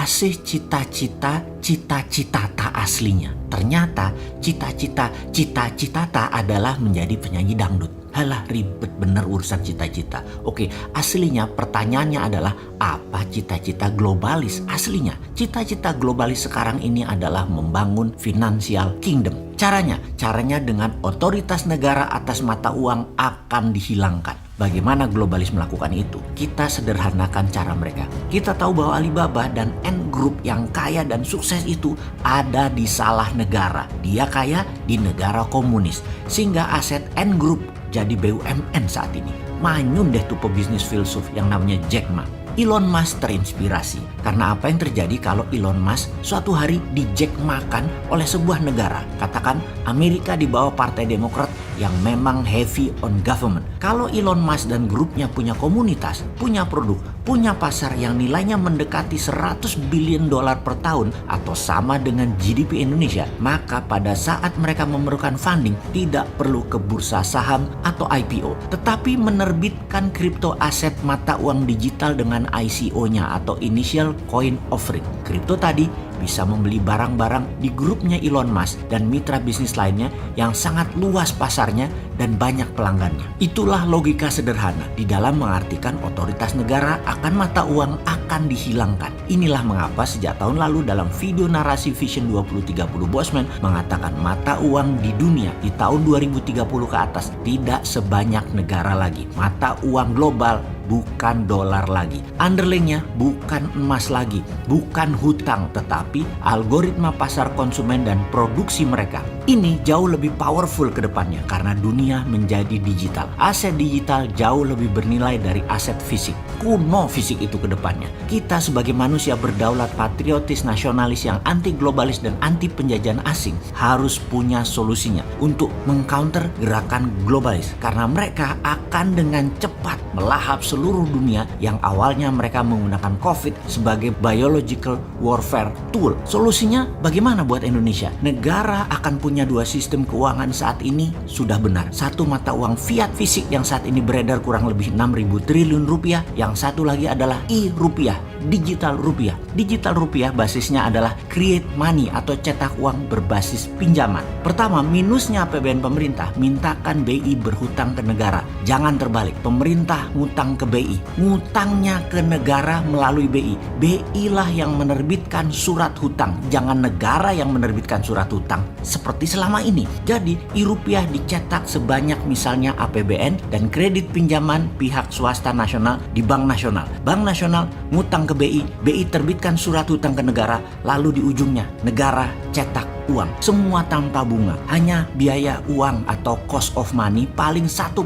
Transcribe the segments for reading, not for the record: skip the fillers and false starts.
kasih cita-cita tak aslinya. Ternyata cita-cita tak adalah menjadi penyanyi dangdut. Halah, ribet bener urusan cita-cita. Oke, aslinya pertanyaannya adalah apa cita-cita globalis aslinya? Cita-cita globalis sekarang ini adalah membangun financial kingdom. Caranya dengan otoritas negara atas mata uang akan dihilangkan. Bagaimana globalis melakukan itu? Kita sederhanakan cara mereka. Kita tahu bahwa Alibaba dan Ant Group yang kaya dan sukses itu ada di salah negara. Dia kaya di negara komunis. Sehingga aset Ant Group jadi BUMN saat ini. Manyun deh tuh pebisnis filsuf yang namanya Jack Ma. Elon Musk terinspirasi karena apa yang terjadi kalau Elon Musk suatu hari di Jack makan oleh sebuah negara. Katakan Amerika di bawah Partai Demokrat yang memang heavy on government. Kalau Elon Musk dan grupnya punya komunitas, punya produk, punya pasar yang nilainya mendekati 100 billion dolar per tahun atau sama dengan GDP Indonesia, maka pada saat mereka memerlukan funding tidak perlu ke bursa saham atau IPO, tetapi menerbitkan kripto aset mata uang digital dengan ICO-nya atau Initial Coin Offering. Kripto tadi bisa membeli barang-barang di grupnya Elon Musk dan mitra bisnis lainnya yang sangat luas pasarnya dan banyak pelanggannya. Itulah logika sederhana di dalam mengartikan otoritas negara akan mata uang akan dihilangkan. Inilah mengapa sejak tahun lalu dalam video narasi Vision 2030 Bosman mengatakan mata uang di dunia di tahun 2030 ke atas tidak sebanyak negara lagi. Mata uang global bukan dolar lagi. Underlyingnya bukan emas lagi, bukan hutang, tetapi algoritma pasar konsumen dan produksi mereka. Ini jauh lebih powerful ke depannya karena dunia menjadi digital. Aset digital jauh lebih bernilai dari aset fisik. Kuno fisik itu ke depannya. Kita sebagai manusia berdaulat, patriotis, nasionalis yang anti globalis dan anti penjajahan asing harus punya solusinya untuk mengcounter gerakan globalis karena mereka akan dengan cepat melahap seluruh dunia yang awalnya mereka menggunakan COVID sebagai biological warfare tool. Solusinya bagaimana buat Indonesia? Negara akan punya dua sistem keuangan saat ini sudah benar. Satu mata uang fiat fisik yang saat ini beredar kurang lebih 6.000 triliun rupiah. Yang satu lagi adalah e-rupiah, digital rupiah. Digital rupiah basisnya adalah create money atau cetak uang berbasis pinjaman. Pertama, minusnya APBN pemerintah, mintakan BI berhutang ke negara. Jangan terbalik, pemerintah ngutang ke BI. Ngutangnya ke negara melalui BI. BI lah yang menerbitkan surat hutang, jangan negara yang menerbitkan surat hutang seperti selama ini. Jadi e-rupiah dicetak sebanyak misalnya APBN dan kredit pinjaman pihak swasta nasional di Bank Nasional. Bank Nasional ngutang ke BI, BI terbitkan surat hutang ke negara, lalu di ujungnya negara cetak uang. Semua tanpa bunga, hanya biaya uang atau cost of money paling 1%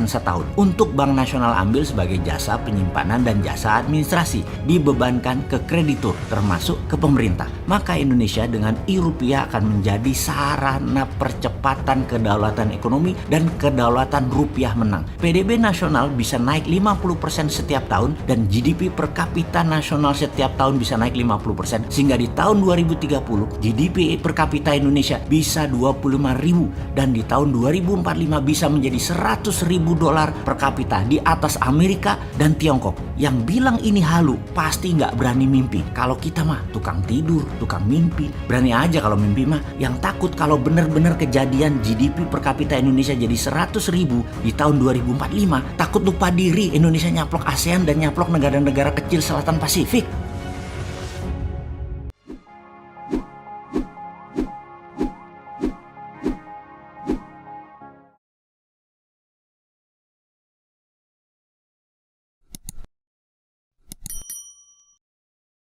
setahun. Untuk Bank Nasional ambil sebagai jasa penyimpanan dan jasa administrasi, dibebankan ke kreditur termasuk ke pemerintah. Maka Indonesia dengan e-rupiah akan menjadi sarana percepatan kedaulatan ekonomi dan kedaulatan rupiah menang. PDB nasional bisa naik 50% setiap tahun dan GDP per kapita nasional setiap tahun bisa naik 50% sehingga di tahun 2030 GDP per kapita Indonesia bisa 25.000 dan di tahun 2045 bisa menjadi 100.000 dolar per kapita di atas Amerika dan Tiongkok. Yang bilang ini halu pasti nggak berani mimpi. Kalau kita mah tukang tidur, tukang mimpi. Berani aja kalau mimpi mah. Yang takut kalau benar-benar kejadian GDP per kapita Indonesia jadi 100.000 di tahun 2045, takut lupa diri Indonesia nyaplok ASEAN dan nyaplok negara-negara kecil selatan Pasifik.